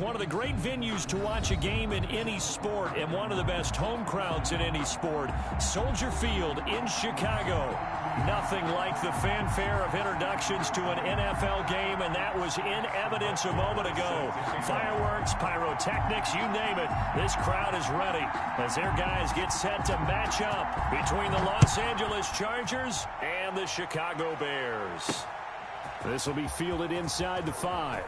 one of the great venues to watch a game in any sport and one of the best home crowds in any sport. Soldier Field in Chicago. Nothing like the fanfare of introductions to an NFL game, and that was in evidence a moment ago. Fireworks, pyrotechnics, you name it. This crowd is ready as their guys get set to match up between the Los Angeles Chargers and the Chicago Bears. This will be fielded inside the 5.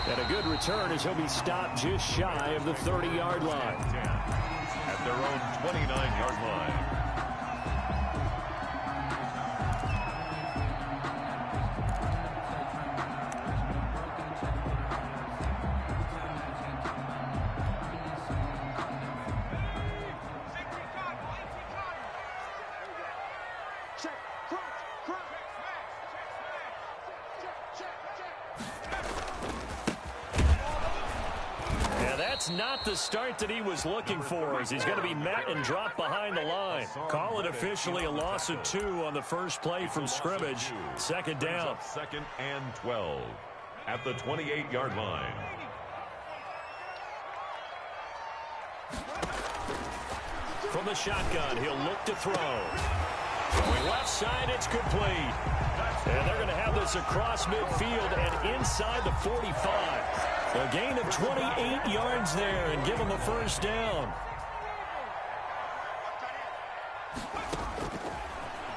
And a good return as he'll be stopped just shy of the 30-yard line. At their own 29-yard line. Not the start that he was looking for, as he's going to be met and dropped behind the line. Call it officially a loss of 2 on the first play from scrimmage. Second down. Second and 12 at the 28-yard line. From the shotgun, he'll look to throw. Going left side, it's complete. And they're going to have this across midfield and inside the 45. A gain of 28 yards there and give him a first down.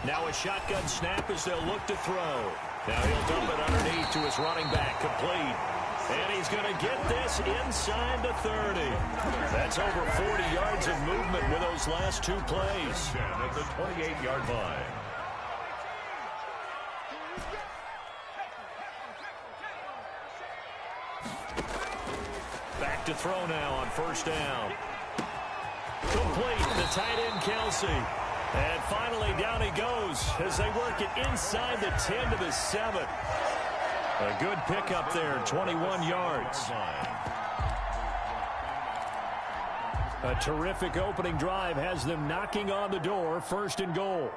Now a shotgun snap as they'll look to throw. Now he'll dump it underneath to his running back, complete. And he's going to get this inside the 30. That's over 40 yards of movement with those last 2 plays. At the 28-yard line. Back to throw now on first down. Complete, the tight end Kelsey. And finally down he goes as they work it inside the 10 to the 7. A good pickup there, 21 yards. A terrific opening drive has them knocking on the door, first and goal.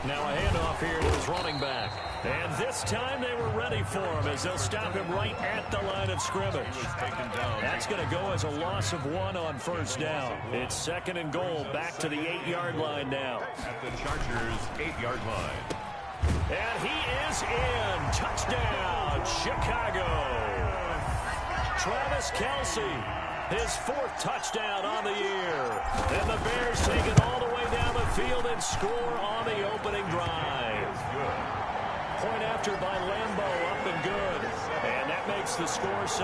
Now a handoff here to his running back. And this time they were ready for him as they'll stop him right at the line of scrimmage. That's going to go as a loss of 1 on first down. It's second and goal, back to the 8-yard line now. At the Chargers' 8-yard line. And he is in. Touchdown, Chicago. Travis Kelsey, his 4th touchdown on the year. And the Bears take it all the way down the field and score on the opening drive. Point after by Lambo, up and good. And that makes the score 7-0.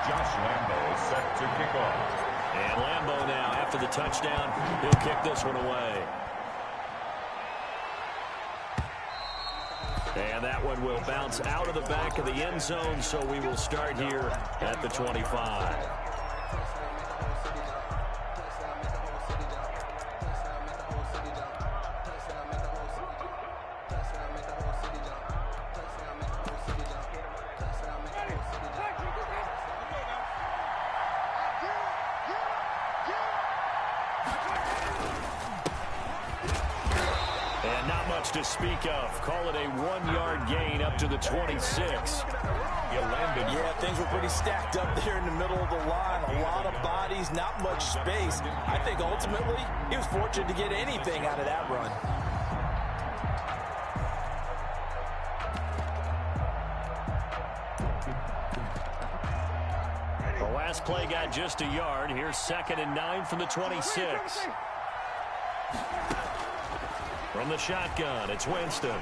Josh Lambo is set to kick off. And Lambo now, after the touchdown, he'll kick this one away. And that one will bounce out of the back of the end zone, so we will start here at the 25. To speak of. Call it a 1-yard gain up to the 26. Yeah, things were pretty stacked up there in the middle of the line. A lot of bodies, not much space. I think ultimately he was fortunate to get anything out of that run. The last play got just a yard. Here's 2nd and 9 from the 26. From the shotgun, it's Winston.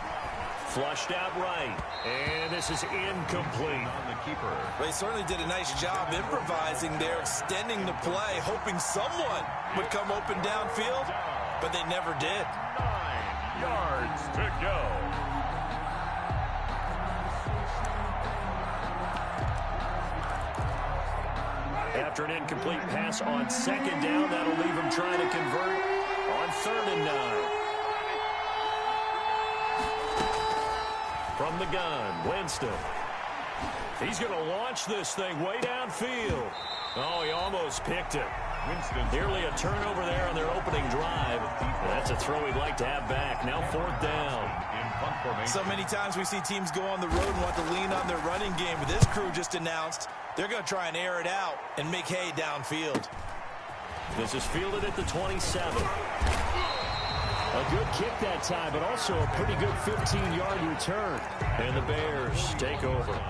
Flushed out right. And this is incomplete. On the keeper. They certainly did a nice job improvising there, extending the play, hoping someone would come open downfield, but they never did. 9 yards to go. After an incomplete pass on 2nd down, that'll leave him trying to convert on 3rd and 9. From the gun, Winston. He's going to launch this thing way downfield. Oh, he almost picked it. Nearly a turnover there on their opening drive. That's a throw he'd like to have back. Now 4th down. So many times we see teams go on the road and want to lean on their running game, but this crew just announced they're going to try and air it out and make hay downfield. This is fielded at the 27. A good kick that time, but also a pretty good 15-yard return. And the Bears take over.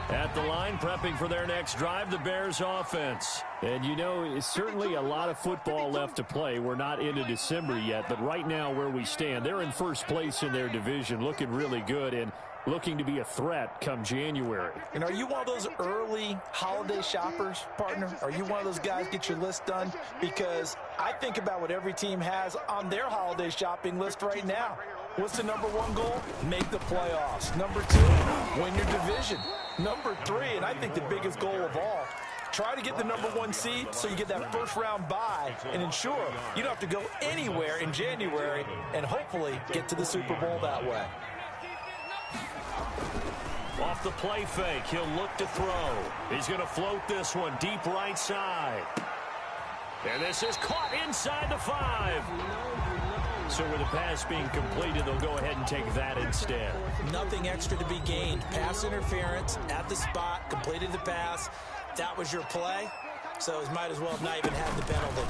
At the line, prepping for their next drive, the Bears offense. And, you know, it's certainly a lot of football left to play. We're not into December yet, but right now where we stand, they're in first place in their division, looking really good and looking to be a threat come January. And are you one of those early holiday shoppers, partner? Are you one of those guys get your list done? Because I think about what every team has on their holiday shopping list right now. What's the number 1 goal? Make the playoffs. Number 2, win your division. Number 3, and I think the biggest goal of all, try to get the number 1 seed so you get that first-round bye and ensure you don't have to go anywhere in January and hopefully get to the Super Bowl that way. Off the play fake, he'll look to throw. He's going to float this one deep right side. And this is caught inside the 5. So with the pass being completed, they'll go ahead and take that instead. Nothing extra to be gained. Pass interference at the spot, completed the pass. That was your play, so he might as well have not even had the penalty.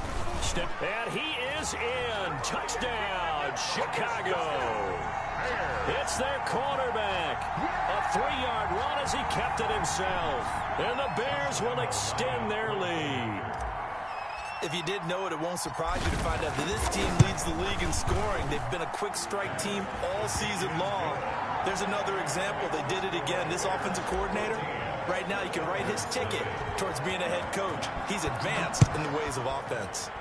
And he is in. Touchdown, Chicago. It's their quarterback. A 3-yard run as he kept it himself. And the Bears will extend their lead. If you didn't know it, it won't surprise you to find out that this team leads the league in scoring. They've been a quick strike team all season long. There's another example. They did it again. This offensive coordinator, right now, you can write his ticket towards being a head coach. He's advanced in the ways of offense.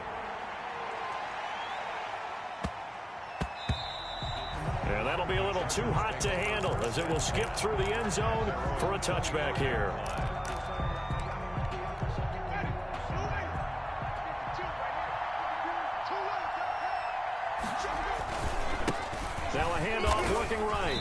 Yeah, that'll be a little too hot to handle as it will skip through the end zone for a touchback here. Now a handoff working right.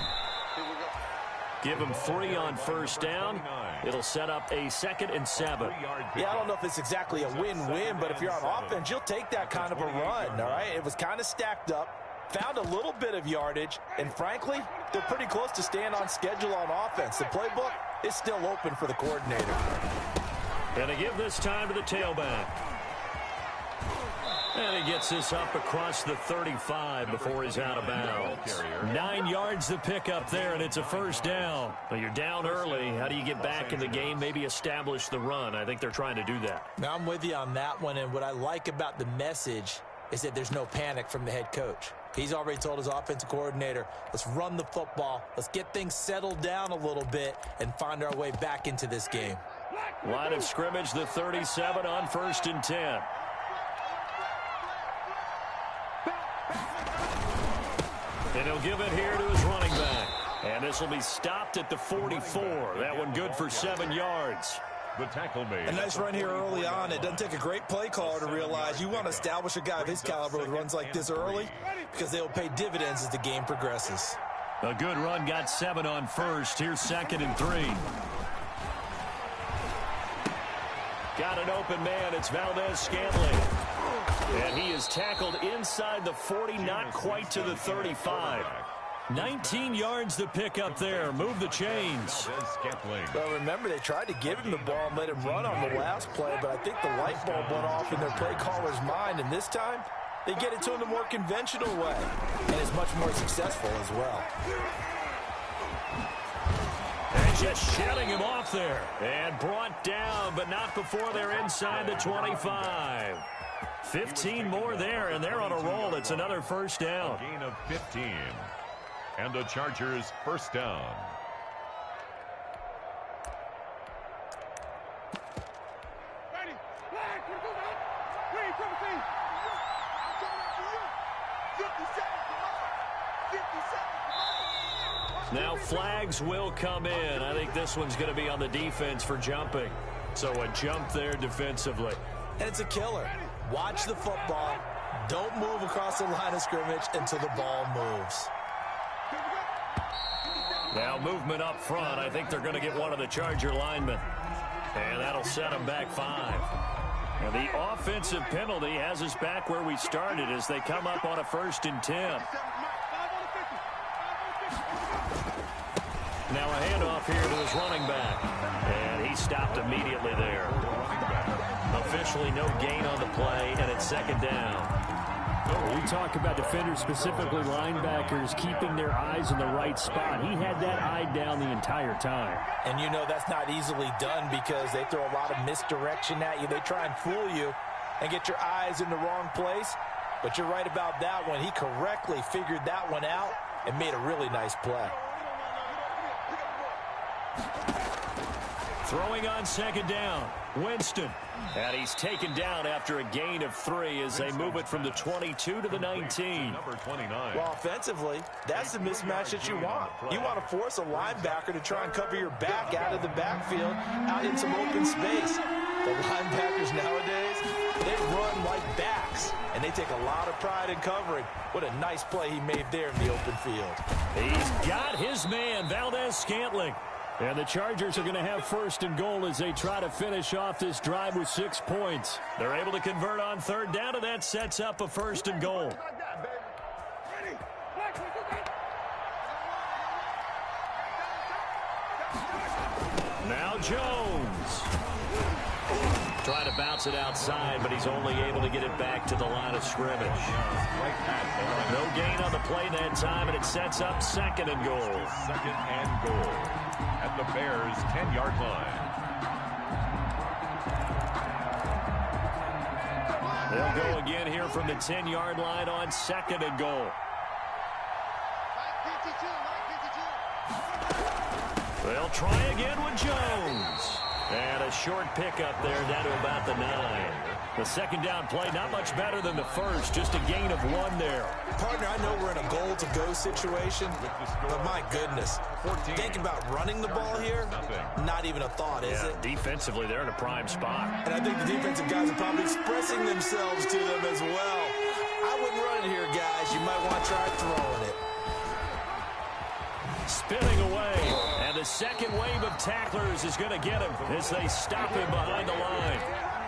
Give him 3 on first down. It'll set up a 2nd and 7. Yeah, I don't know if it's exactly a win-win, but if you're on offense, you'll take that kind of a run, all right? It was kind of stacked up, found a little bit of yardage, and frankly, they're pretty close to staying on schedule on offense. The playbook is still open for the coordinator. And to give this time to the tailback. And he gets this up across the 35 before he's out of bounds. 9 yards to pick up there, and it's a first down. Well, you're down early. How do you get back in the game, maybe establish the run? I think they're trying to do that. Now, I'm with you on that one, and what I like about the message is that there's no panic from the head coach. He's already told his offensive coordinator, let's run the football, let's get things settled down a little bit and find our way back into this game. Line of scrimmage, the 37 on 1st and 10. And he'll give it here to his running back. And this will be stopped at the 44. That one good for 7 yards. The tackle made. A nice run here early on. It doesn't take a great play caller to realize you want to establish a guy of his caliber with runs like this early because they will pay dividends as the game progresses. A good run, got 7 on first. Here's 2nd and 3. Got an open man. It's Valdez-Scantling. And he is tackled inside the 40, not quite to the 35. 19 yards to pick up there. Move the chains. Well, remember, they tried to give him the ball and let him run on the last play, but I think the light bulb went off in their play caller's mind, and this time they get it to him the more conventional way, and it's much more successful as well. And just shutting him off there. And brought down, but not before they're inside the 25. 15 more there, and they're on a roll. It's another first down. A gain of 15. And the Chargers first down. Now flags will come in. I think this one's going to be on the defense for jumping. So a jump there defensively. And it's a killer. Watch the football. Don't move across the line of scrimmage until the ball moves. Now movement up front. I think they're going to get one of the Charger linemen. And that'll set them back 5. And the offensive penalty has us back where we started as they come up on a 1st and 10. Now a handoff here to his running back. And he stopped immediately there. Officially no gain on the play, and it's 2nd down. We talk about defenders, specifically linebackers, keeping their eyes in the right spot. He had that eye down the entire time. And you know that's not easily done because they throw a lot of misdirection at you. They try and fool you and get your eyes in the wrong place. But you're right about that one. He correctly figured that one out and made a really nice play. Throwing on 2nd down, Winston. And he's taken down after a gain of 3 as they move it from the 22 to the 19. Number 29. Well, offensively, that's the mismatch that you want. You want to force a linebacker to try and cover your back out of the backfield, out in some open space. The linebackers nowadays, they run like backs, and they take a lot of pride in covering. What a nice play he made there in the open field. He's got his man, Valdez-Scantling. And the Chargers are going to have 1st and goal as they try to finish off this drive with 6 points. They're able to convert on 3rd down, and that sets up a 1st and goal. Now Jones. Trying to bounce it outside, but he's only able to get it back to the line of scrimmage. No gain on the play that time, and it sets up 2nd and goal. 2nd and goal at the Bears' 10-yard line. They'll go again here from the 10-yard line on 2nd and goal. They'll try again with Jones. And a short pickup there down to about the 9. The 2nd down play, not much better than the first, just a gain of 1 there. Partner, I know we're in a goal-to-go situation, but my goodness, thinking about running the ball here, not even a thought, is it? Defensively, they're in a prime spot. And I think the defensive guys are probably expressing themselves to them as well. I wouldn't run it here, guys. You might want to try throwing it. Spinning away, and the second wave of tacklers is going to get him as they stop him behind the line.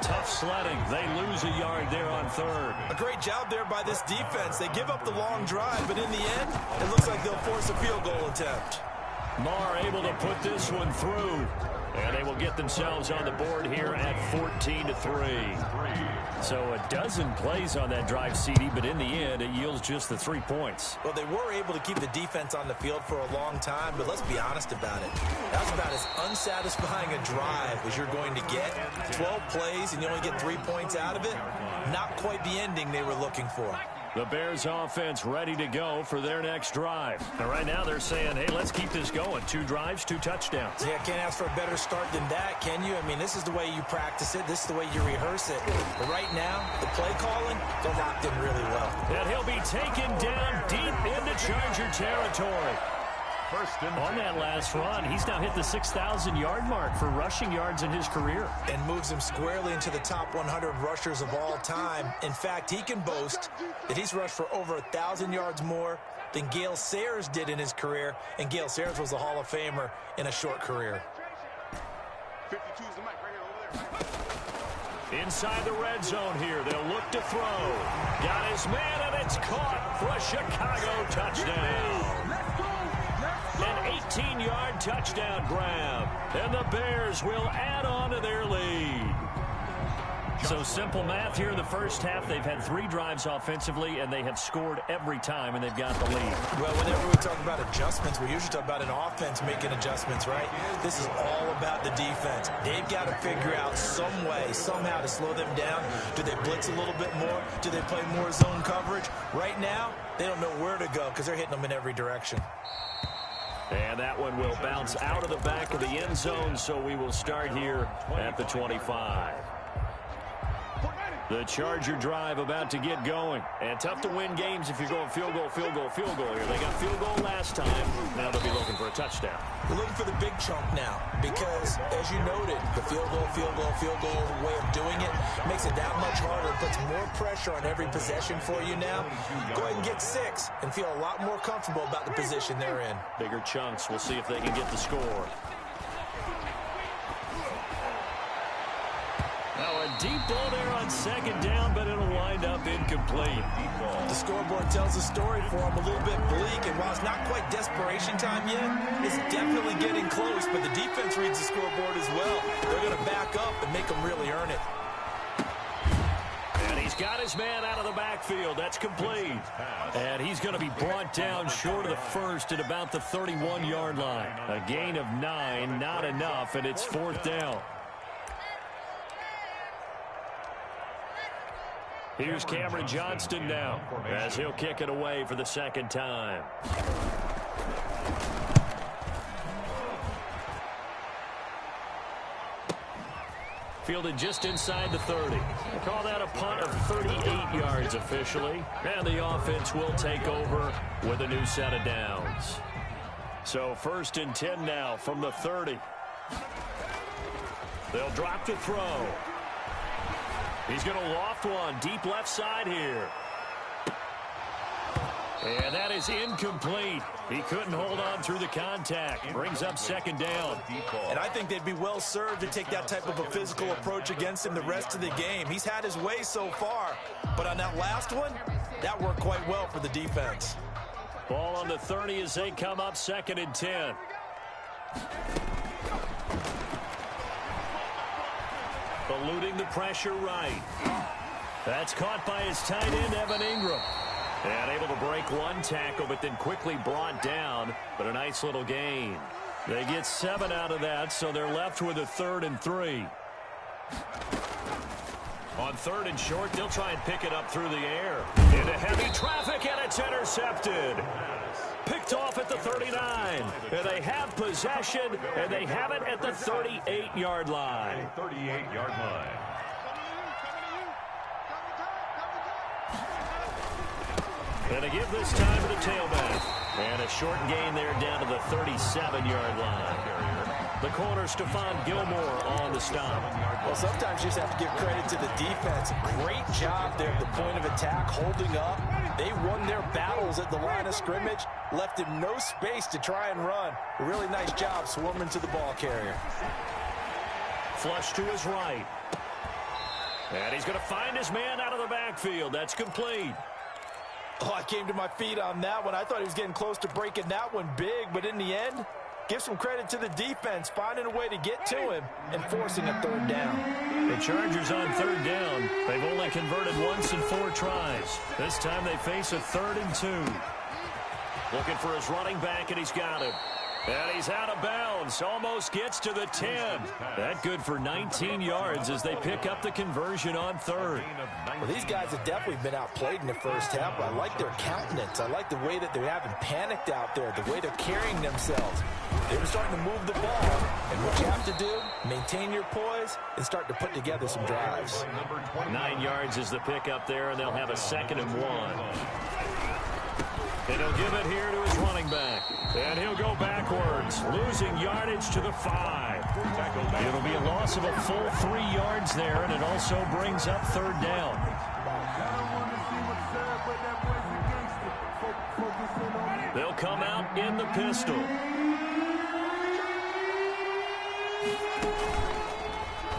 Tough sledding. They lose a yard there on 3rd. A great job there by this defense. They give up the long drive, but in the end, it looks like they'll force a field goal attempt. Marr able to put this one through, and they will get themselves on the board here at 14-3. So a dozen plays on that drive, CD, but in the end, it yields just the 3 points. Well, they were able to keep the defense on the field for a long time, but let's be honest about it. That was about as unsatisfying a drive as you're going to get. 12 plays, and you only get 3 points out of it. Not quite the ending they were looking for. The Bears offense ready to go for their next drive. And right now they're saying, hey, let's keep this going. 2 drives, 2 touchdowns. Yeah, can't ask for a better start than that, can you? I mean, this is the way you practice it. This is the way you rehearse it. But right now, the play calling, they're locked in really well. And he'll be taken down deep into Charger territory. On that last run, he's now hit the 6,000-yard mark for rushing yards in his career. And moves him squarely into the top 100 rushers of all time. In fact, he can boast that he's rushed for over 1,000 yards more than Gale Sayers did in his career. And Gale Sayers was a Hall of Famer in a short career. 52 is the mic right here over there. Inside the red zone here, they'll look to throw. Got his man, and it's caught for a Chicago touchdown. An 18-yard touchdown grab, and the Bears will add on to their lead. So simple math here in the first half. They've had 3 drives offensively, and they have scored every time, and they've got the lead. Well, whenever we talk about adjustments, we usually talk about an offense making adjustments, right? This is all about the defense. They've got to figure out some way, somehow to slow them down. Do they blitz a little bit more? Do they play more zone coverage? Right now, they don't know where to go because they're hitting them in every direction. And that one will bounce out of the back of the end zone, so we will start here at the 25. The Charger drive about to get going. And tough to win games if you're going field goal, field goal, field goal here. They got field goal last time. Now they'll be looking for a touchdown. They're looking for the big chunk now because, as you noted, the field goal way of doing it makes it that much harder. It puts more pressure on every possession for you now. Go ahead and get 6 and feel a lot more comfortable about the position they're in. Bigger chunks. We'll see if they can get the score. Now a deep ball there on second down, but it'll wind up incomplete. The scoreboard tells the story for him a little bit bleak, and while it's not quite desperation time yet, it's definitely getting close, but the defense reads the scoreboard as well. They're going to back up and make them really earn it. And he's got his man out of the backfield. That's complete. And he's going to be brought down short of the first at about the 31-yard line. A gain of 9, not enough, and it's fourth down. Here's Cameron Johnston now as he'll kick it away for the second time. Fielded just inside the 30. They call that a punt of 38 yards officially. And the offense will take over with a new set of downs. So 1st and 10 now from the 30. They'll drop to throw. He's going to loft one deep left side here. And that is incomplete. He couldn't hold on through the contact. Brings up second down. And I think they'd be well served to take that type of a physical approach against him the rest of the game. He's had his way so far, but on that last one, that worked quite well for the defense. Ball on the 30 as they come up 2nd and 10. Eluding the pressure right. That's caught by his tight end, Evan Ingram. And able to break one tackle, but then quickly brought down. But a nice little gain. They get 7 out of that, so they're left with a 3rd and 3. On 3rd and short, they'll try and pick it up through the air. Into heavy traffic, and it's intercepted. Picked off at the 39. And they have possession, and they have it at the 38-yard line. 38-yard line. And a give this time to the tailback. And a short gain there down to the 37-yard line. The corner, Stephon Gilmore, on the stop. Well, sometimes you just have to give credit to the defense. Great job there at the point of attack, holding up. They won their battles at the line of scrimmage, left him no space to try and run. A really nice job swarming to the ball carrier. Flush to his right. And he's going to find his man out of the backfield. That's complete. Oh, I came to my feet on that one. I thought he was getting close to breaking that one big, but in the end, give some credit to the defense, finding a way to get to him and forcing a 3rd down. The Chargers on 3rd down. They've only converted once in 4 tries. This time they face a 3rd and 2. Looking for his running back, and he's got him. And he's out of bounds. Almost gets to the 10. That good for 19 yards as they pick up the conversion on 3rd. Well, these guys have definitely been outplayed in the first half, but I like their countenance. I like the way that they haven't panicked out there, the way they're carrying themselves. They were starting to move the ball, and what you have to do, maintain your poise and start to put together some drives. 9 yards is the pickup there, and they'll have a 2nd and 1. And he'll give it here to his running back. And he'll go backwards, losing yardage to the 5. It'll be a loss of a full 3 yards there, and it also brings up 3rd down. They'll come out in the pistol.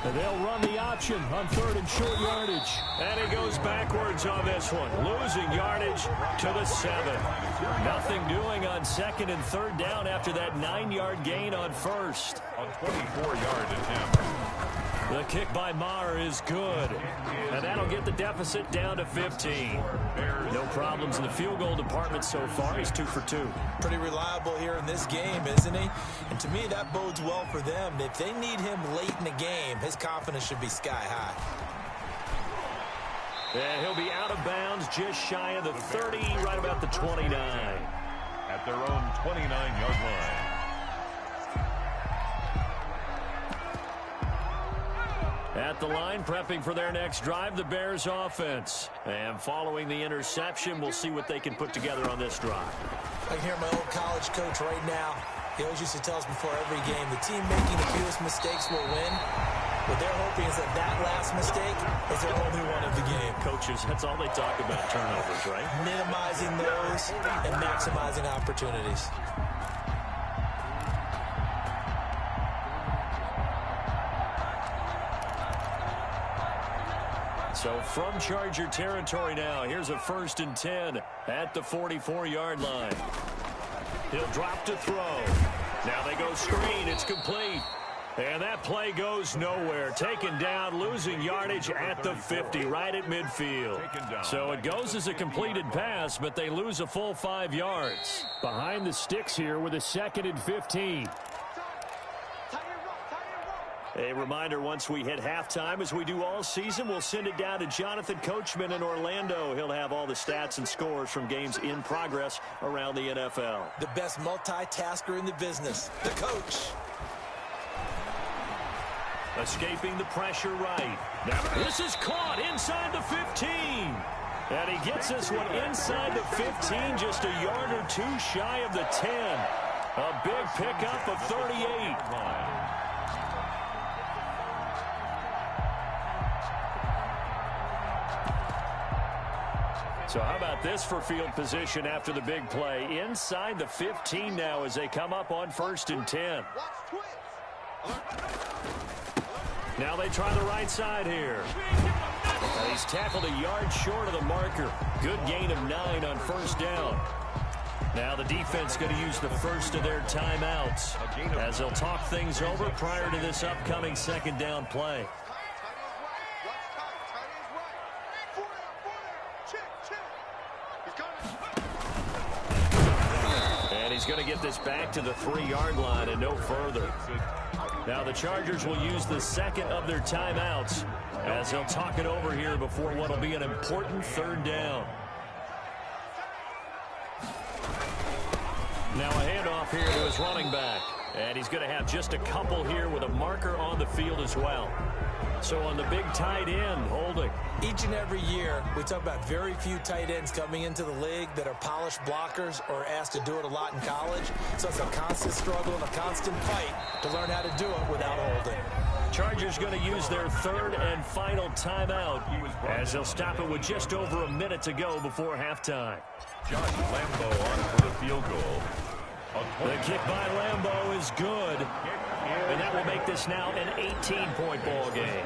And they'll run the option on 3rd and short yardage. And he goes backwards on this one, losing yardage to the 7. Nothing doing on 2nd and 3rd down after that 9-yard gain on 1st. A 24-yard attempt. The kick by Maher is good. And that'll get the deficit down to 15. No problems in the field goal department so far. He's 2 for 2. Pretty reliable here in this game, isn't he? And to me, that bodes well for them. If they need him late in the game, his confidence should be sky high. And he'll be out of bounds just shy of the 30, right about the 29. At their own 29-yard line. At the line, prepping for their next drive, the Bears offense. And following the interception, we'll see what they can put together on this drive. I can hear my old college coach right now. He always used to tell us before every game, the team making the fewest mistakes will win. What they're hoping is that that last mistake is their only one of the game. Coaches, that's all they talk about, turnovers, right? Minimizing those and maximizing opportunities. So from Charger territory now, here's a 1st and 10 at the 44-yard line. He'll drop to throw. Now they go screen. It's complete. And that play goes nowhere. Taken down, losing yardage at the 50, right at midfield. So it goes as a completed pass, but they lose a full 5 yards. Behind the sticks here with a 2nd and 15. A reminder, once we hit halftime, as we do all season, we'll send it down to Jonathan Coachman in Orlando. He'll have all the stats and scores from games in progress around the NFL. The best multitasker in the business, the coach. Escaping the pressure right. Now this is caught inside the 15. And he gets this one inside the 15, just a yard or two shy of the 10. A big pickup of 38. So how about this for field position after the big play? Inside the 15 now as they come up on 1st and 10. Now they try the right side here. He's tackled a yard short of the marker. Good gain of 9 on 1st down. Now the defense going to use the first of their timeouts as they'll talk things over prior to this upcoming 2nd down play. And he's going to get this back to the 3-yard line and no further. Now the Chargers will use the 2nd of their timeouts as they'll talk it over here before what will be an important 3rd down. Now a handoff here to his running back. And he's going to have just a couple here with a marker on the field as well. So on the big tight end, holding. Each and every year, we talk about very few tight ends coming into the league that are polished blockers or asked to do it a lot in college. So it's a constant struggle and a constant fight to learn how to do it without holding. Chargers going to use their 3rd and final timeout as they'll stop it with just over a minute to go before halftime. Josh Lambo on for the field goal. The kick by Lambo is good. And that will make this now an 18-point ball game.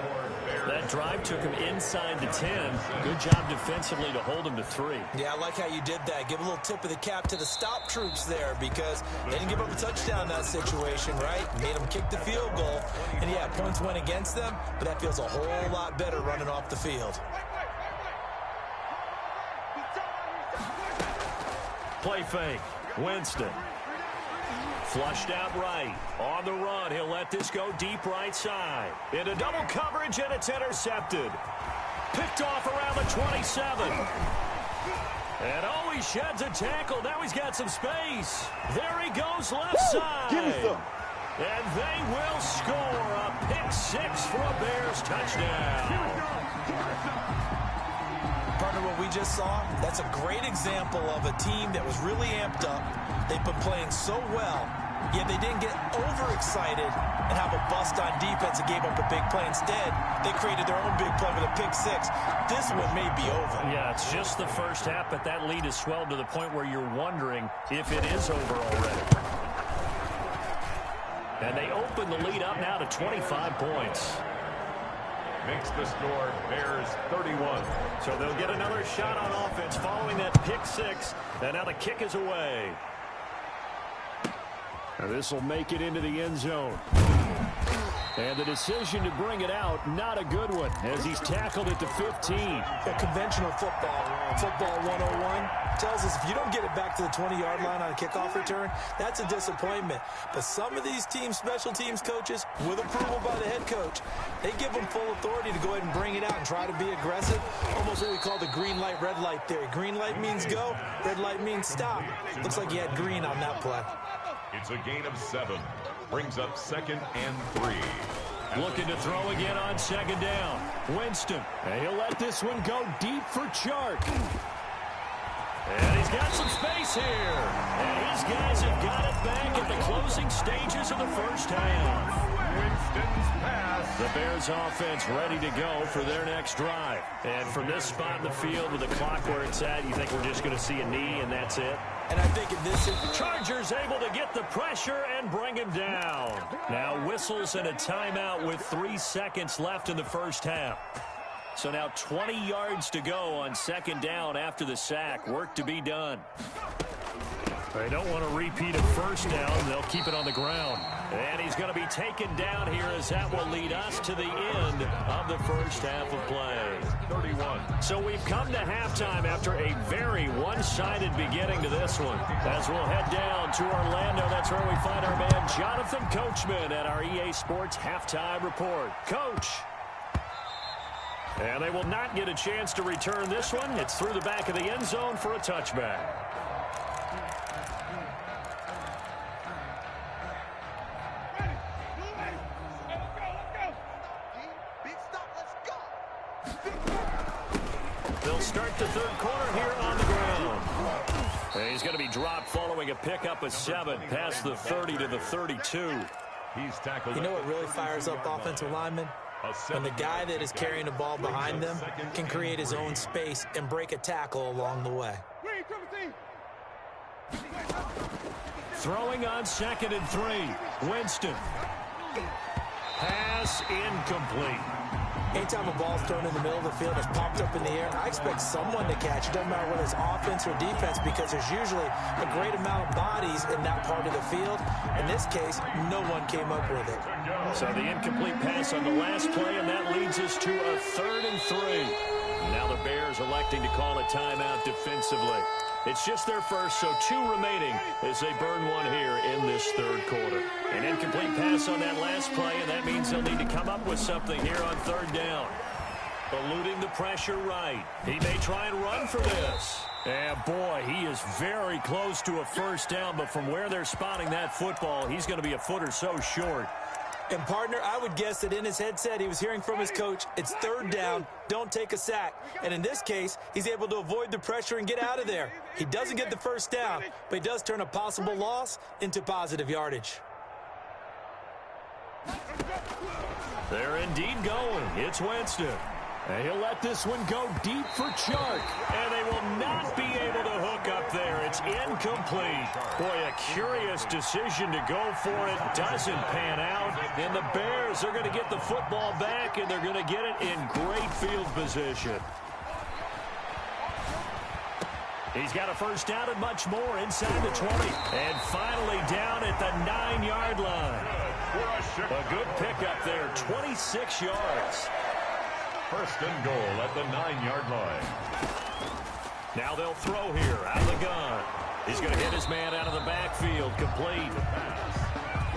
That drive took him inside the 10. Good job defensively to hold him to 3. Yeah, I like how you did that. Give a little tip of the cap to the stop troops there because they didn't give up a touchdown in that situation, right? Made them kick the field goal. And, yeah, points went against them, but that feels a whole lot better running off the field. Play fake. Winston. Flushed out right. On the run, he'll let this go deep right side. Into double coverage, and it's intercepted. Picked off around the 27. And oh, he sheds a tackle. Now he's got some space. There he goes left side. Give me some. And they will score a pick 6 for a Bears touchdown. Partner, what we just saw, that's a great example of a team that was really amped up. They've been playing so well, yet they didn't get overexcited and have a bust on defense and gave up a big play. Instead, they created their own big play with a pick 6. This one may be over. Yeah, it's just the first half, but that lead has swelled to the point where you're wondering if it is over already. And they open the lead up now to 25 points. Makes the score Bears 31. So they'll get another shot on offense following that pick 6. And now the kick is away. Now this will make it into the end zone. And the decision to bring it out, not a good one, as he's tackled at the 15. A conventional football 101, tells us if you don't get it back to the 20-yard line on a kickoff return, that's a disappointment. But some of these teams, special teams coaches, with approval by the head coach, they give them full authority to go ahead and bring it out and try to be aggressive. Almost what we call the green light, red light theory. Green light means go, red light means stop. Looks like he had green on that play. It's a gain of 7. Brings up 2nd and 3. Looking to throw again on 2nd down. Winston. And he'll let this one go deep for Chark. And he's got some space here. And his guys have got it back at the closing stages of the first half. Winston's pass. The Bears offense ready to go for their next drive. And from this spot in the field with the clock where it's at, you think we're just going to see a knee and that's it? And I think in this... Chargers able to get the pressure and bring him down. Now whistles and a timeout with 3 seconds left in the first half. So now 20 yards to go on second down after the sack. Work to be done. They don't want to repeat a first down. They'll keep it on the ground. And he's going to be taken down here as that will lead us to the end of the first half of play. 31. So we've come to halftime after a very one-sided beginning to this one. As we'll head down to Orlando, that's where we find our man Jonathan Coachman at our EA Sports Halftime Report. Coach. And they will not get a chance to return this one. It's through the back of the end zone for a touchback. They'll start the third quarter here on the ground. And he's going to be dropped following a pickup of 7 past the 30 to the 32. He's tackled. You know what really fires up offensive linemen? When the guy that is carrying the ball behind them can create his own space and break a tackle along the way. Throwing on 2nd and 3. Winston. Pass incomplete. Anytime a ball's thrown in the middle of the field, it's popped up in the air, I expect someone to catch it. Doesn't matter whether it's offense or defense, because there's usually a great amount of bodies in that part of the field. In this case, no one came up with it. So the incomplete pass on the last play, and that leads us to a 3rd and 3. Now the Bears electing to call a timeout defensively. It's just their first, so 2 remaining as they burn one here in this third quarter. An incomplete pass on that last play, and that means they'll need to come up with something here on 3rd down. Eluding the pressure right. He may try and run for this. And boy, he is very close to a first down, but from where they're spotting that football, he's going to be a foot or so short. And, partner, I would guess that in his headset he was hearing from his coach, it's 3rd down, don't take a sack. And in this case, he's able to avoid the pressure and get out of there. He doesn't get the first down, but he does turn a possible loss into positive yardage. They're indeed going. It's Winston. And he'll let this one go deep for Chark. And they will not be able to hook up there. It's incomplete. Boy, a curious decision to go for it. Doesn't pan out. And the Bears are going to get the football back, and they're going to get it in great field position. He's got a first down and much more inside the 20. And finally down at the 9-yard line. A good pickup there, 26 yards. First and goal at the 9-yard line. Now they'll throw here out of the gun. He's going to hit his man out of the backfield, complete.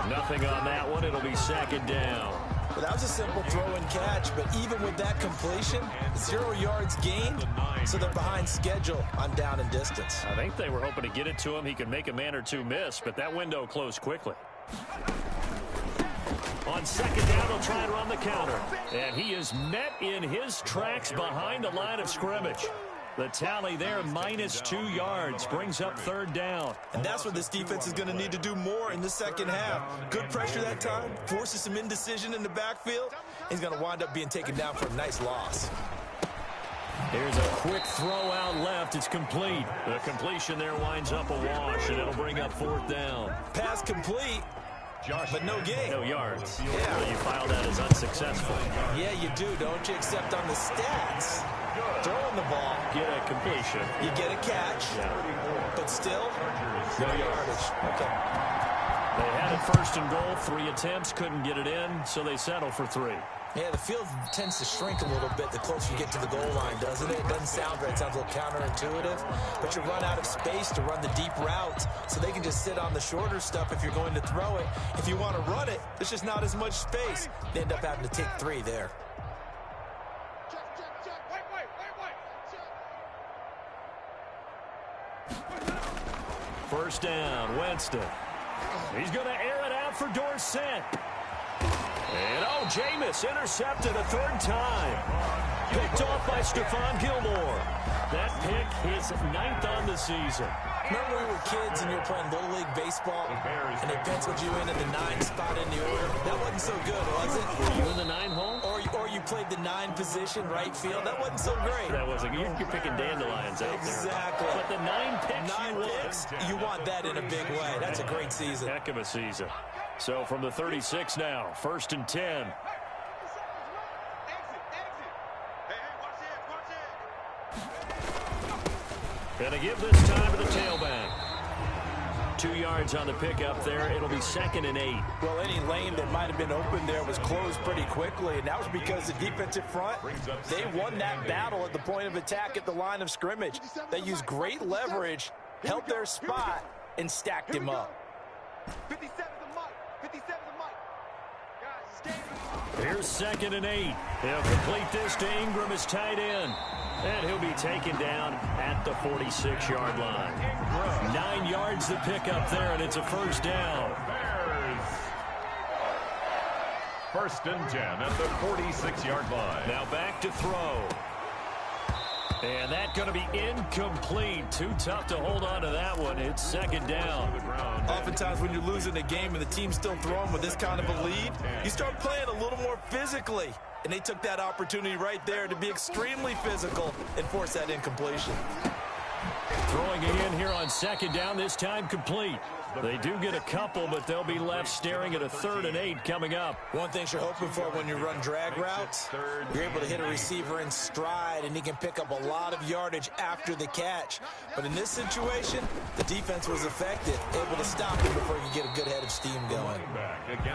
Nothing on that one. It'll be 2nd down. Well, that was a simple throw and catch, but even with that completion, 0 yards gained, so they're behind schedule on down and distance. I think they were hoping to get it to him. He could make a man or two miss, but that window closed quickly. On 2nd down, he'll try and run the counter. And he is met in his tracks behind the line of scrimmage. The tally there, -2 yards, brings up 3rd down. And that's what this defense is going to need to do more in the second half. Good pressure that time, forces some indecision in the backfield. He's going to wind up being taken down for a nice loss. Here's a quick throw out left. It's complete. The completion there winds up a wash, and it'll bring up 4th down. Pass complete. But no gain. No yards. Yeah. So you file that as unsuccessful. Yeah, you do, don't you? Except on the stats. Throwing the ball. Get a completion. You get a catch. Yeah. But still, no yardage. Okay. They had it 1st and goal. 3 attempts. Couldn't get it in, so they settle for 3. Yeah, the field tends to shrink a little bit the closer you get to the goal line, doesn't it? It doesn't sound right. It sounds a little counterintuitive. But you run out of space to run the deep routes, so they can just sit on the shorter stuff if you're going to throw it. If you want to run it, there's just not as much space. They end up having to take 3 there. First down, Winston. He's going to air it out for Dorsett. And, Jameis intercepted a 3rd time. Picked off by Stephon Gilmore. That pick, his 9th on the season. Remember when we were kids and you were playing Little League Baseball and they penciled you in at the 9 spot in the order? That wasn't so good, was it? Were you in the 9 hole? Or you played the 9 position, right field? That wasn't so great. That wasn't. You're picking dandelions out exactly. there. But the 9 picks 9 picks, you want that in a big way. That's a great season. Heck of a season. So from the 36 now, 1st and 10. And they give this time to the tailback. 2 yards on the pickup there. It'll be 2nd and 8. Well, any lane that might have been open there was closed pretty quickly, and that was because the defensive front, they won that battle at the point of attack at the line of scrimmage. They used great leverage, held their spot, and stacked him up. 57 the mic. 57 the mic. Guys, Here's 2nd and 8. He'll complete this to Ingram as tight end. And he'll be taken down at the 46-yard line. 9 yards to pick up there, and it's a first down. Bears. 1st and 10 at the 46-yard line. Now back to throw. And that's going to be incomplete. Too tough to hold on to that one. It's 2nd down. Oftentimes when you're losing a game and the team's still throwing with this kind of a lead, you start playing a little more physically. And they took that opportunity right there to be extremely physical and force that incompletion. Throwing it in here on 2nd down, this time complete. They do get a couple, but they'll be left staring at a 3rd and 8 coming up. One thing you're hoping for when you run drag routes, you're able to hit a receiver in stride, and he can pick up a lot of yardage after the catch. But in this situation, the defense was effective, able to stop him before he could get a good head of steam going.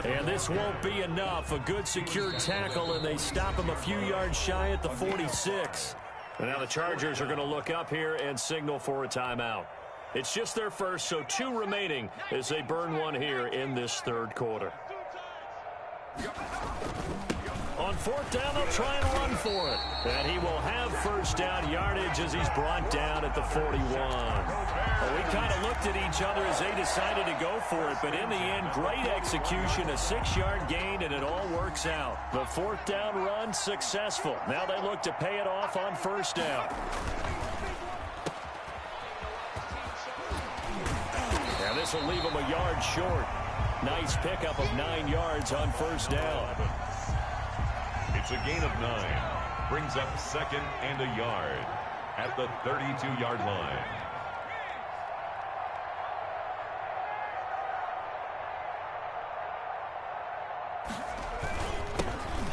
And this won't be enough. A good secured tackle, and they stop him a few yards shy at the 46. And now the Chargers are going to look up here and signal for a timeout. It's just their first, so 2 remaining as they burn one here in this 3rd quarter. On 4th down, they'll try and run for it. And he will have first down yardage as he's brought down at the 41. Well, we kind of looked at each other as they decided to go for it, but in the end, great execution, a 6-yard gain, and it all works out. The 4th down run successful. Now they look to pay it off on 1st down. Now this will leave him a yard short. Nice pickup of 9 yards on 1st down. It's a gain of 9. Brings up 2nd and a yard at the 32-yard line.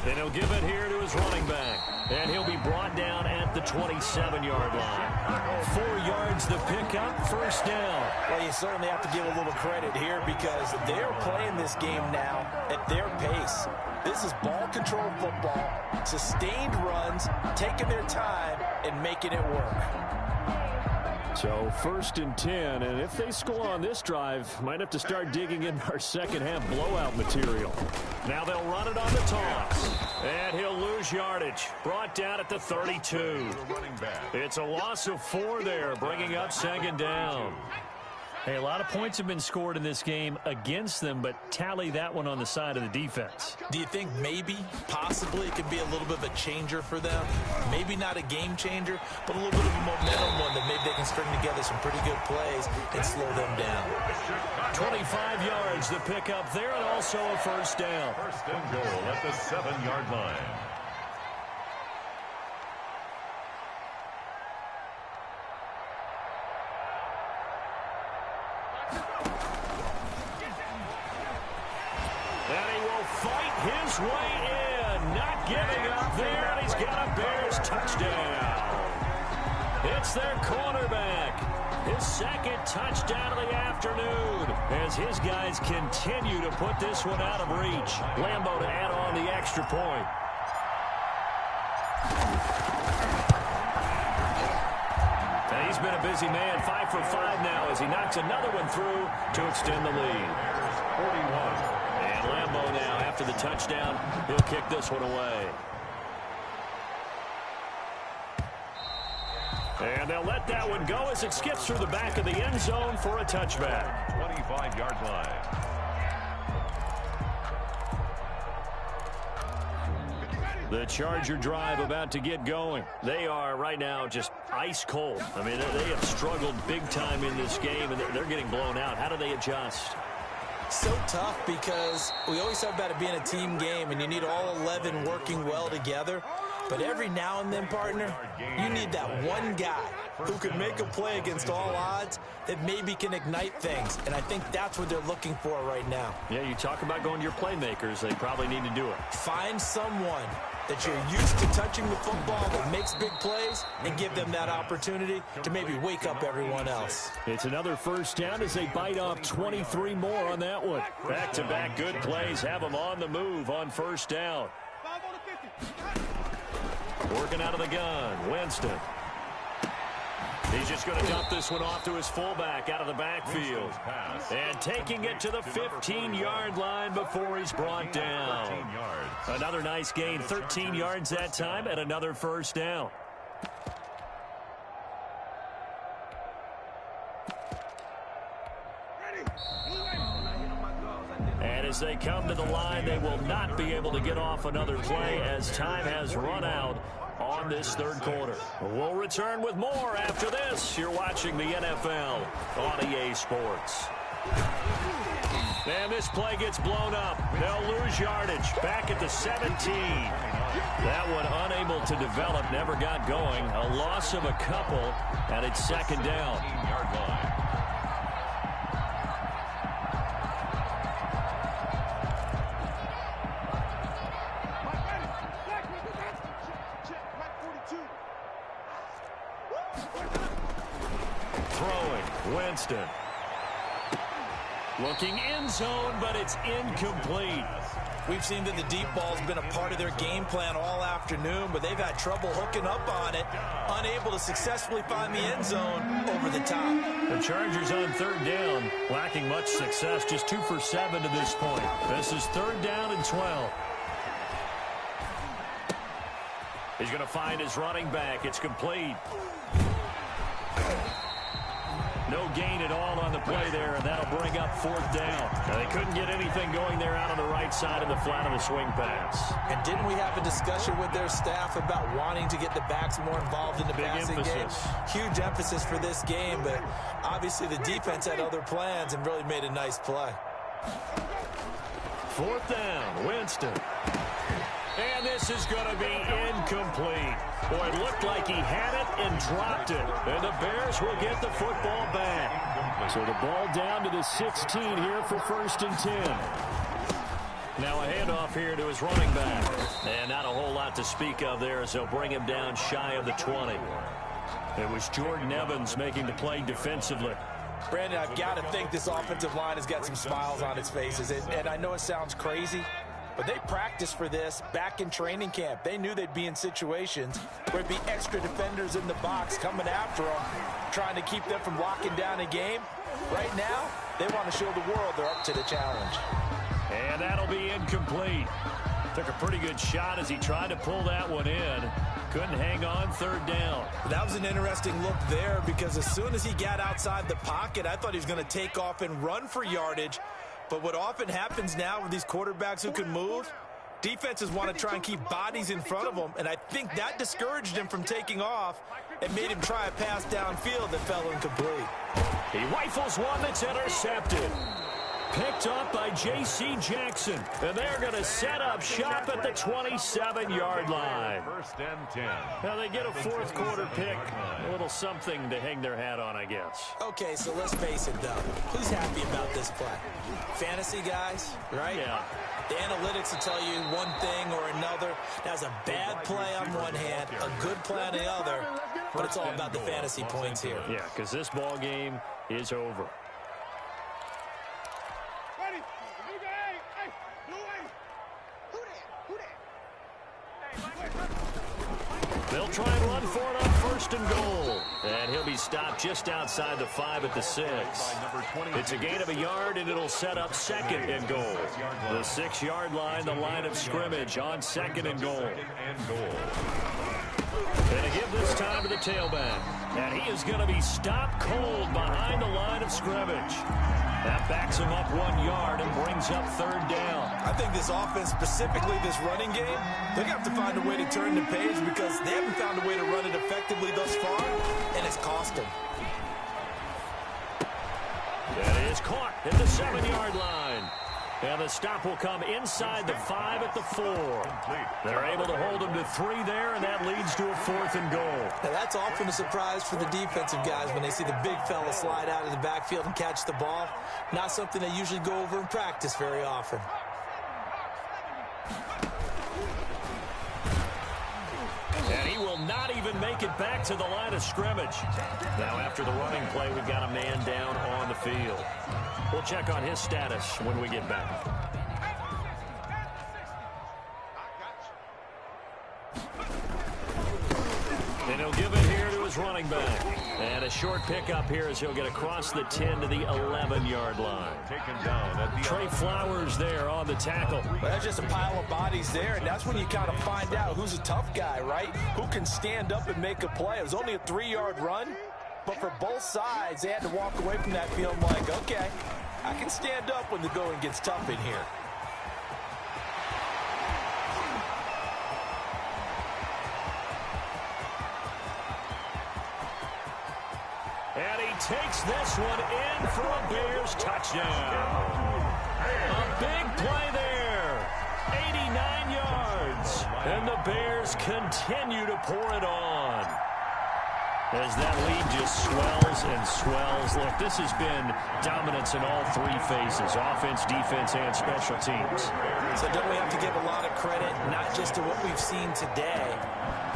And he'll give it here to his running back. And he'll be brought down at the 27-yard line. 4 yards to pick up, 1st down. Well, you certainly have to give a little credit here because they're playing this game now at their pace. This is ball control football, sustained runs, taking their time, and making it work. So 1st and 10, and if they score on this drive, might have to start digging in our second-half blowout material. Now they'll run it on the toss. And he'll lose yardage. Brought down at the 32. It's a loss of 4 there, bringing up 2nd down. Hey, a lot of points have been scored in this game against them, but tally that one on the side of the defense. Do you think maybe, possibly, it could be a little bit of a changer for them? Maybe not a game changer, but a little bit of a momentum one that maybe they can string together some pretty good plays and slow them down. 25 yards to pick up there, and also a 1st down. 1st and goal at the 7-yard line. And he will fight his way in. Not giving up there, and he's got a Bears touchdown. It's their cornerback. His 2nd touchdown of the afternoon as his guys continue to put this one out of reach. Lambeau to add on the extra point. And he's been a busy man, 5 for 5 now as he knocks another one through to extend the lead. 41. And Lambeau now, after the touchdown, he'll kick this one away. And they'll let that one go as it skips through the back of the end zone for a touchback. 25-yard line. The Charger drive about to get going. They are right now just ice cold. I mean, they have struggled big time in this game, and they're getting blown out. How do they adjust? So tough because we always talk about it being a team game, and you need all 11 working well together. But every now and then, partner, you need that one guy who can make a play against all odds that maybe can ignite things. And I think that's what they're looking for right now. Yeah, you talk about going to your playmakers. They probably need to do it. Find someone that you're used to touching the football that makes big plays and give them that opportunity to maybe wake up everyone else. It's another first down as they bite off 23 more on that one. Back-to-back good plays have them on the move on first down. Working out of the gun, Winston. He's just going to dump this one off to his fullback out of the backfield. And taking it to the 15-yard line before he's brought down. Another nice gain, 13 yards that time, and another first down. And as they come to the line, they will not be able to get off another play as time has run out on this third quarter. We'll return with more after this. You're watching the NFL on EA Sports. And this play gets blown up. They'll lose yardage back at the 17. That one unable to develop, never got going. A loss of a couple, and it's second down. Throwing, Winston. Looking end zone, but it's incomplete. We've seen that the deep ball's been a part of their game plan all afternoon, but they've had trouble hooking up on it, unable to successfully find the end zone over the top. The Chargers on third down, lacking much success, just 2 for 7 to this point. This is third down and 12. He's going to find his running back. It's complete. No gain at all on the play there, and that'll bring up fourth down. Now, they couldn't get anything going there out on the right side of the flat of the swing pass. And didn't we have a discussion with their staff about wanting to get the backs more involved in the passing game? Huge emphasis for this game, but obviously the defense had other plans and really made a nice play. Fourth down, Winston. And this is going to be incomplete. Boy, it looked like he had it and dropped it. And the Bears will get the football back. So the ball down to the 16 here for first and 10. Now a handoff here to his running back. And not a whole lot to speak of there as they'll bring him down shy of the 20. It was Jordan Evans making the play defensively. Brandon, I've got to think this offensive line has got some smiles on its faces. And I know it sounds crazy, but they practiced for this back in training camp. They knew they'd be in situations where there'd be extra defenders in the box coming after them, trying to keep them from locking down a game. Right now, they want to show the world they're up to the challenge. And that'll be incomplete. Took a pretty good shot as he tried to pull that one in. Couldn't hang on, third down. That was an interesting look there because as soon as he got outside the pocket, I thought he was going to take off and run for yardage. But what often happens now with these quarterbacks who can move, defenses want to try and keep bodies in front of them, and I think that discouraged him from taking off and made him try a pass downfield that fell incomplete. He rifles one that's intercepted. Picked up by J.C. Jackson, and they're going to set up shop at the 27-yard line. First and 10. Now they get a fourth quarter pick, a little something to hang their hat on, I guess. Okay, so let's face it, though. Who's happy about this play? Fantasy guys, right? Yeah. The analytics will tell you one thing or another. That's a bad play on one hand, a good play on the other, but it's all about the fantasy points here. Yeah, because this ball game is over. They'll try and run for it on first and goal. And he'll be stopped just outside the 5 at the 6. It's a gain of a yard, and it'll set up second and goal. The 6-yard line, the line of scrimmage on second and goal. And to give this time to the tailback. And he is going to be stopped cold behind the line of scrimmage. That backs him up 1 yard and brings up third down. I think this offense, specifically this running game, they're going to have to find a way to turn the page because they haven't found a way to run it effectively thus far, and it's cost them. That is caught at the 7-yard line. And the stop will come inside the 5 at the 4. They're able to hold them to 3 there, and that leads to a 4th and goal. Now that's often a surprise for the defensive guys when they see the big fella slide out of the backfield and catch the ball. Not something they usually go over in practice very often. And he will not even make it back to the line of scrimmage. Now after the running play, we've got a man down on the field. We'll check on his status when we get back. And he'll give it here to his running back. And a short pickup here as he'll get across the 10 to the 11-yard line. Taken down at the Trey Flowers there on the tackle. Well, that's just a pile of bodies there, and that's when you kind of find out who's a tough guy, right? Who can stand up and make a play. It was only a 3-yard run, but for both sides, they had to walk away from that feeling like, okay, I can stand up when the going gets tough in here. And he takes this one in for a Bears touchdown. A big play there. 89 yards. And the Bears continue to pour it on. As that lead just swells and swells. Look, this has been dominance in all 3 phases, offense, defense, and special teams. So don't we have to give a lot of credit, not just to what we've seen today,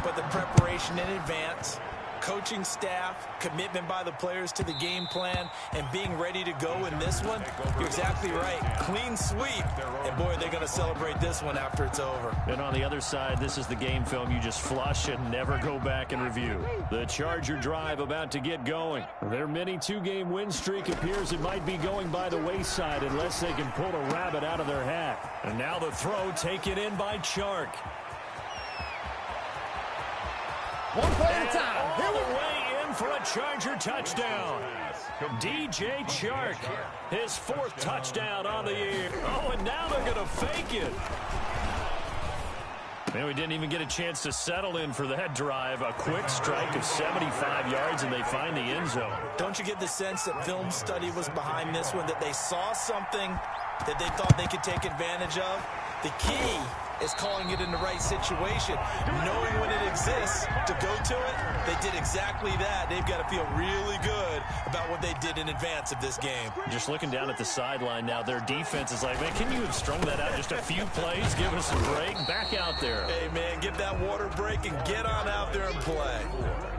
but the preparation in advance, coaching staff, commitment by the players to the game plan, and being ready to go in this one? You're exactly right. Clean sweep. And, boy, they're going to celebrate this one after it's over. And on the other side, this is the game film you just flush and never go back and review. The Charger drive about to get going. Their mini 2-game win streak appears it might be going by the wayside unless they can pull a rabbit out of their hat. And now the throw taken in by Chark. One play at a time. All the way in for a Charger touchdown. DJ Chark, his 4th touchdown on the year. Oh, and now they're going to fake it. Man, we didn't even get a chance to settle in for that drive. A quick strike of 75 yards, and they find the end zone. Don't you get the sense that film study was behind this one, that they saw something that they thought they could take advantage of? The key is calling it in the right situation, knowing when it exists to go to it. They did exactly that. They've got to feel really good about what they did in advance of this game. Just looking down at the sideline now, their defense is like, man, can you have strung that out just a few plays? Give us a break. Back out there. Hey, man, give that water break and get on out there and play.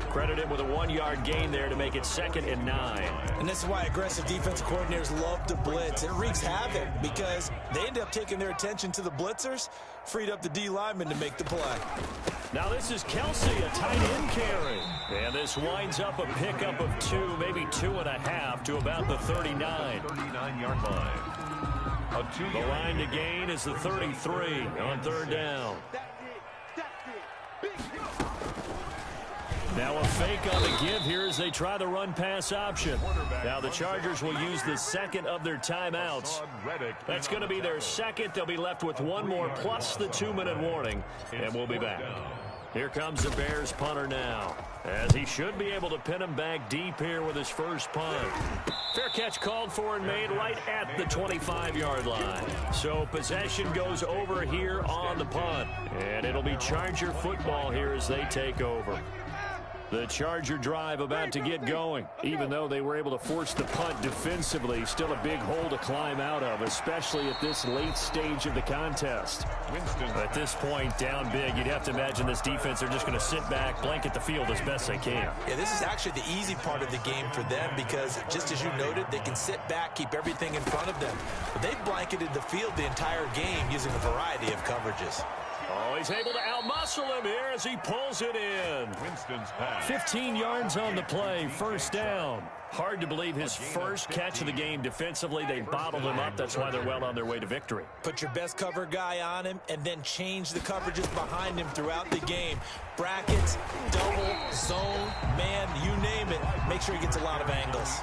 Credit him with a 1-yard gain there to make it 2nd and 9. And this is why aggressive defensive coordinators love to blitz. It wreaks havoc because they end up taking their attention to the blitzers, freed up the D lineman to make the play. Now this is Kelsey, a tight end carry. And this winds up a pickup of 2, maybe 2.5 to about the 39. 39-yard line. The line to gain is the 33 on 3rd down. Now a fake on the give here as they try the run-pass option. Now the Chargers will use the 2nd of their timeouts. That's going to be their 2nd. They'll be left with 1 more plus the 2-minute warning, and we'll be back. Here comes the Bears punter now, as he should be able to pin him back deep here with his first punt. Fair catch called for and made right at the 25-yard line. So possession goes over here on the punt, and it'll be Charger football here as they take over. The Charger drive about to get going. Even though they were able to force the punt defensively, still a big hole to climb out of, especially at this late stage of the contest. At this point, down big, you'd have to imagine this defense are just going to sit back, blanket the field as best they can. Yeah, this is actually the easy part of the game for them because, just as you noted, they can sit back, keep everything in front of them. But they've blanketed the field the entire game using a variety of coverages. Oh, he's able to outmuscle him here as he pulls it in. Winston's pass. 15 yards on the play, 1st down. Hard to believe his first catch of the game defensively. They bottled him up. That's why they're well on their way to victory. Put your best cover guy on him and then change the coverages behind him throughout the game. Brackets, double, zone, man, you name it. Make sure he gets a lot of angles.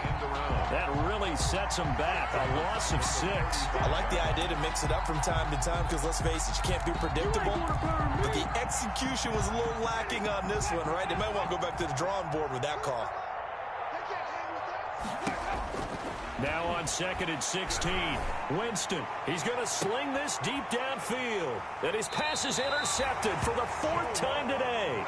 That really sets him back. A loss of 6. I like the idea to mix it up from time to time because, let's face it, you can't be predictable. But the execution was a little lacking on this one, right? They might want to go back to the drawing board with that call. Now on 2nd and 16. Winston, he's going to sling this deep downfield. And his pass is intercepted for the 4th time today.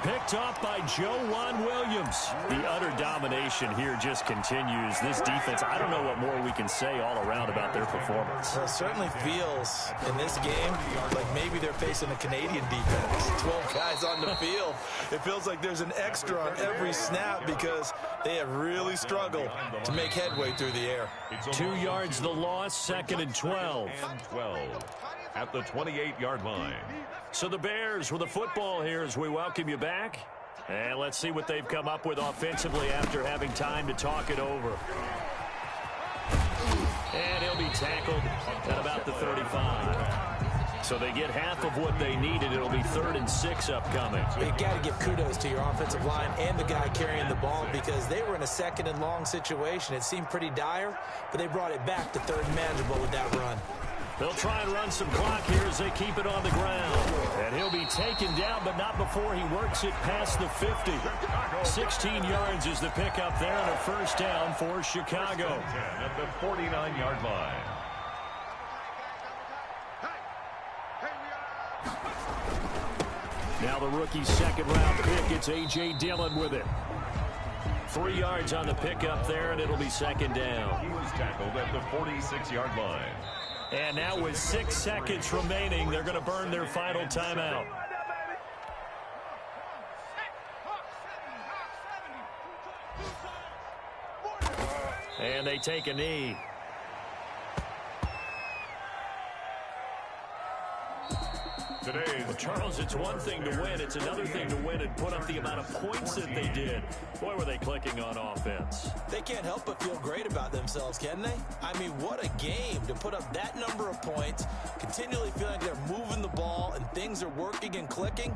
Picked off by Joe Williams. The utter domination here just continues. This defense, I don't know what more we can say all around about their performance. Well, it certainly feels in this game like maybe they're facing a Canadian defense. 12 guys on the field. It feels like there's an extra on every snap because they have really struggled to make headway through the air. 2 yards the loss, 2nd and 12. And 12 at the 28-yard line. So the Bears with the football here as we welcome you back. And let's see what they've come up with offensively after having time to talk it over. And he'll be tackled at about the 35. So they get half of what they needed. It'll be 3rd and 6 upcoming. You got to give kudos to your offensive line and the guy carrying the ball because they were in a 2nd and long situation. It seemed pretty dire, but they brought it back to 3rd and manageable with that run. They'll try and run some clock here as they keep it on the ground. And he'll be taken down, but not before he works it past the 50. 16 yards is the pickup there and a 1st down for Chicago. At the 49-yard line. Now the rookie's 2nd-round pick. It's A.J. Dillon with it. 3 yards on the pickup there, and it'll be 2nd down. He was tackled at the 46-yard line. And now with 6 seconds remaining, they're going to burn their final timeout. And they take a knee. Well, Charles, it's one thing to win. It's another thing to win and put up the amount of points that they did. Boy, were they clicking on offense. They can't help but feel great about themselves, can they? I mean, what a game to put up that number of points, continually feeling they're moving the ball and things are working and clicking.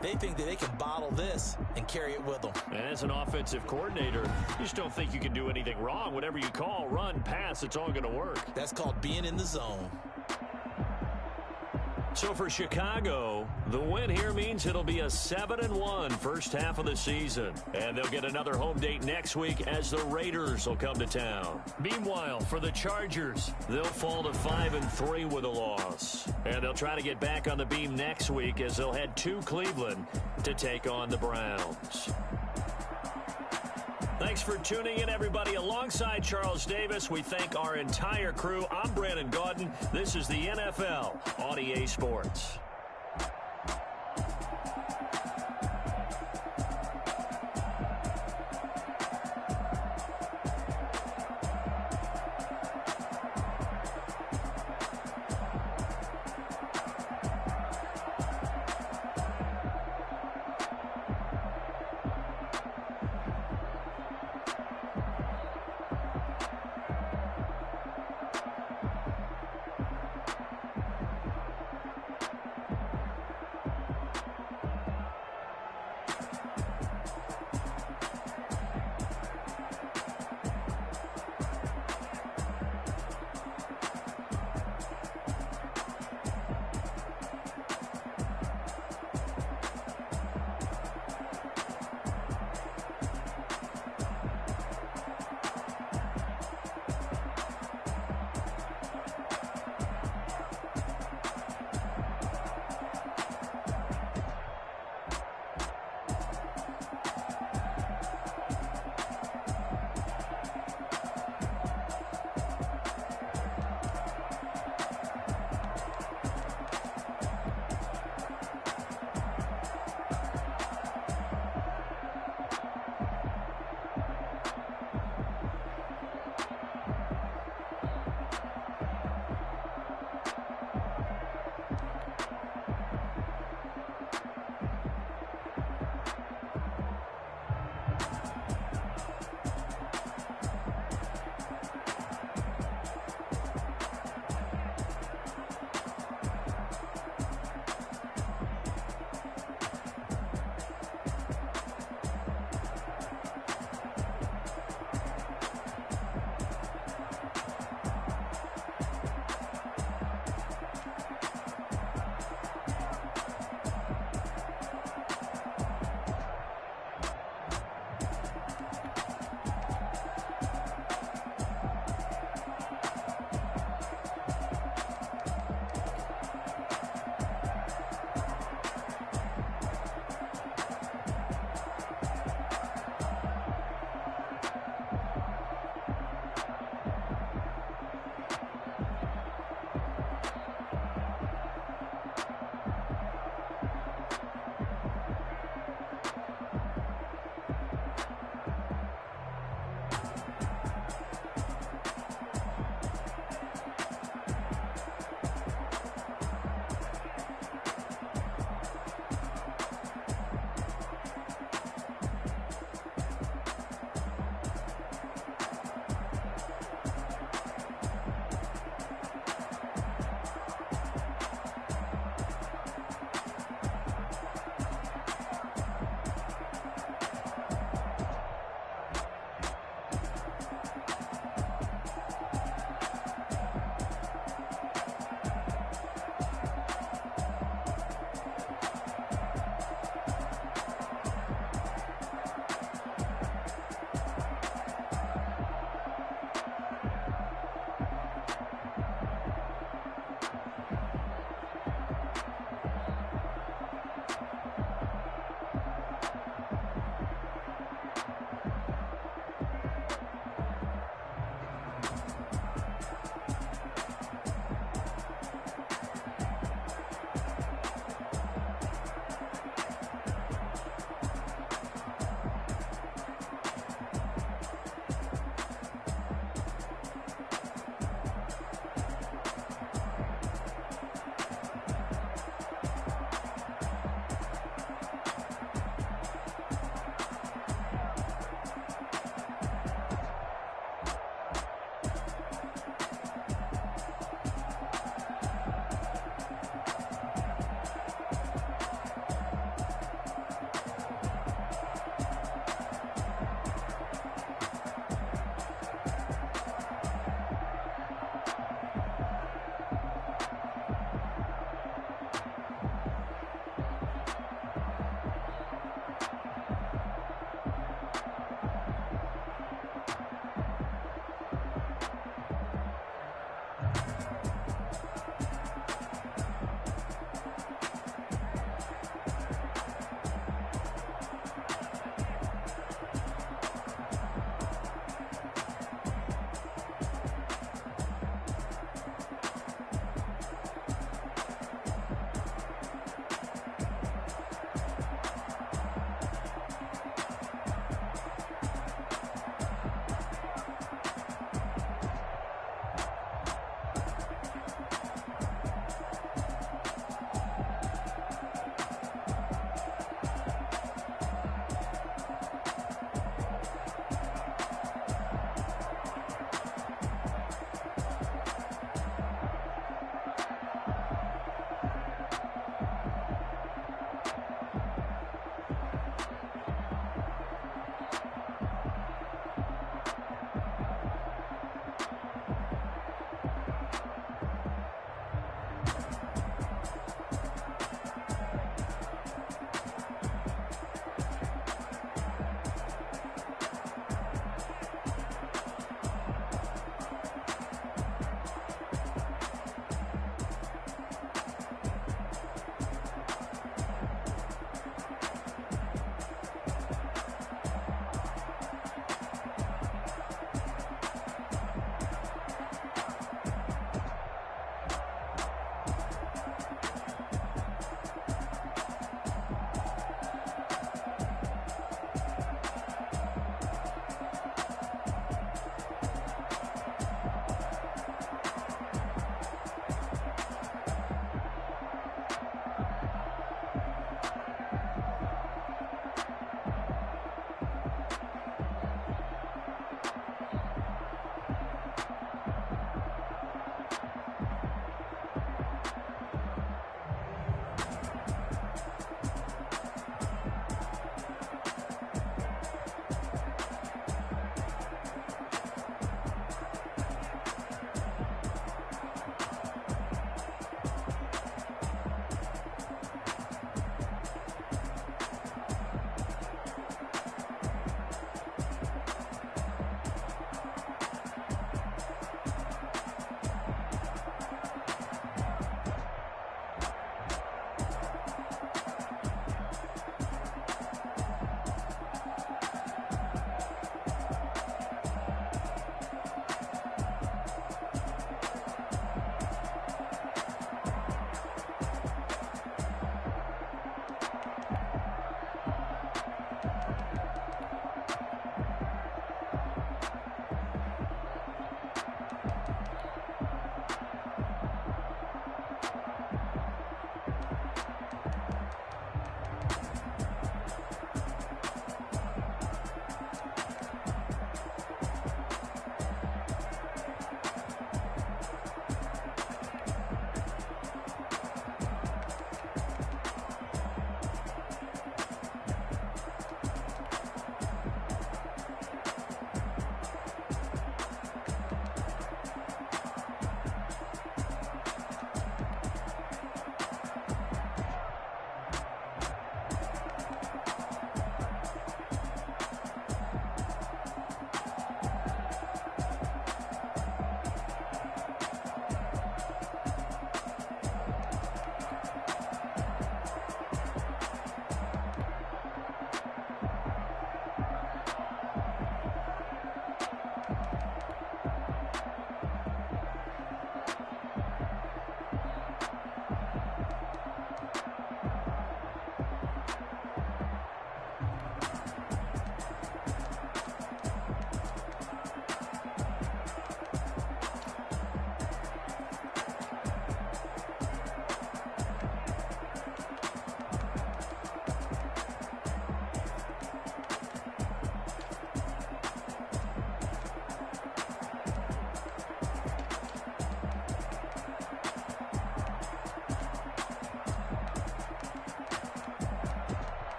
They think that they can bottle this and carry it with them. And as an offensive coordinator, you just don't think you can do anything wrong. Whatever you call, run, pass, it's all going to work. That's called being in the zone. So for Chicago, the win here means it'll be a 7-1 first half of the season. And they'll get another home date next week as the Raiders will come to town. Meanwhile, for the Chargers, they'll fall to 5-3 with a loss. And they'll try to get back on the beam next week as they'll head to Cleveland to take on the Browns. Thanks for tuning in, everybody. Alongside Charles Davis, we thank our entire crew. I'm Brandon Gaudin. This is the NFL on EA Sports.